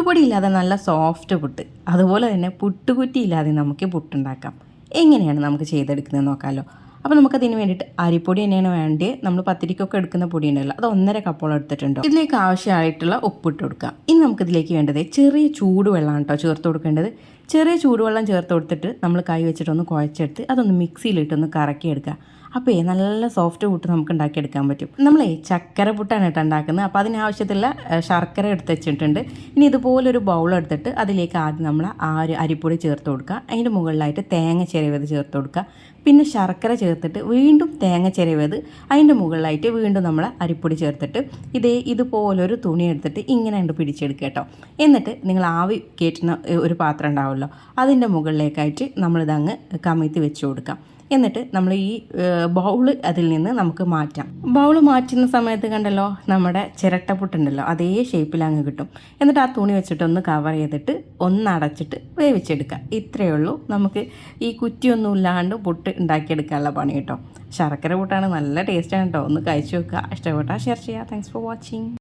പുട്ടുപൊടി ഇല്ലാതെ നല്ല സോഫ്റ്റ് പുട്ട്, അതുപോലെ തന്നെ പുട്ടുകുറ്റി ഇല്ലാതെ നമുക്ക് പുട്ടുണ്ടാക്കാം. എങ്ങനെയാണ് നമുക്ക് ചെയ്തെടുക്കുന്നത് നോക്കാമല്ലോ. അപ്പോൾ നമുക്കതിന് വേണ്ടിയിട്ട് അരിപ്പൊടി തന്നെയാണ് വേണ്ടത്. നമ്മൾ പത്തിരിക്കൊക്കെ എടുക്കുന്ന പൊടി ഉണ്ടല്ലോ, അത് 1.5 കപ്പോളം എടുത്തിട്ടുണ്ട്. ഇതിലേക്ക് ആവശ്യമായിട്ടുള്ള ഉപ്പിട്ട് കൊടുക്കുക. ഇനി നമുക്കിതിലേക്ക് വേണ്ടത് ചെറിയ ചൂടുവെള്ളമാണ് കേട്ടോ ചേർത്ത് കൊടുക്കേണ്ടത്. ചെറിയ ചൂടുവെള്ളം ചേർത്ത് കൊടുത്തിട്ട് നമ്മൾ കൈ വെച്ചിട്ടൊന്ന് കുഴച്ചെടുത്ത് അതൊന്ന് മിക്സിയിലിട്ടൊന്ന് കറക്കിയെടുക്കുക. അപ്പോൾ നല്ല സോഫ്റ്റ് പുട്ട് നമുക്ക് ഉണ്ടാക്കിയെടുക്കാൻ പറ്റും. നമ്മളെ ചക്കര പുട്ടാണ് കേട്ടോ ഉണ്ടാക്കുന്നത്. അപ്പോൾ അതിനാവശ്യത്തിലുള്ള ശർക്കര എടുത്ത് വെച്ചിട്ടുണ്ട്. ഇനി ഇതുപോലൊരു ബൗൾ എടുത്തിട്ട് അതിലേക്ക് ആദ്യം നമ്മൾ ആ ഒരു അരിപ്പൊടി ചേർത്ത് കൊടുക്കുക. അതിൻ്റെ മുകളിലായിട്ട് തേങ്ങ ചിരവിയത് ചേർത്ത് കൊടുക്കുക. പിന്നെ ശർക്കര ചേർത്തിട്ട് വീണ്ടും തേങ്ങ ചിരവിയത് അതിൻ്റെ മുകളിലായിട്ട് വീണ്ടും നമ്മൾ അരിപ്പൊടി ചേർത്തിട്ട് ഇതുപോലൊരു തുണി എടുത്തിട്ട് ഇങ്ങനെ ഉണ്ട് പിടിച്ചെടുക്കുക കേട്ടോ. എന്നിട്ട് നിങ്ങൾ ആവി കയറ്റുന്ന ഒരു പാത്രം ഉണ്ടാവുമല്ലോ, അതിൻ്റെ മുകളിലേക്കായിട്ട് നമ്മളിതങ്ങ് കമിഴ്ത്തി വെച്ച് കൊടുക്കാം. എന്നിട്ട് നമ്മൾ ഈ ബൗള് അതിൽ നിന്ന് നമുക്ക് മാറ്റാം. ബൗള് മാറ്റുന്ന സമയത്ത് കണ്ടല്ലോ നമ്മുടെ ചിരട്ടപ്പുട്ടുണ്ടല്ലോ, അതേ ഷേപ്പിൽ അങ്ങ് കിട്ടും. എന്നിട്ട് ആ തുണി വെച്ചിട്ടൊന്ന് കവർ ചെയ്തിട്ട് ഒന്ന് അടച്ചിട്ട് വേവിച്ചെടുക്കുക. ഇത്രയേ ഉള്ളൂ. നമുക്ക് ഈ കുറ്റിയൊന്നും ഇല്ലാണ്ട് പുട്ട് ഉണ്ടാക്കിയെടുക്കാനുള്ള പണി കേട്ടോ. ശർക്കര പുട്ടാണ്, നല്ല ടേസ്റ്റാണ് കേട്ടോ. ഒന്ന് കഴിച്ചു വെക്കുക. ഇഷ്ടപ്പെട്ടാൽ ഷെയർ ചെയ്യുക. Thanks for watching.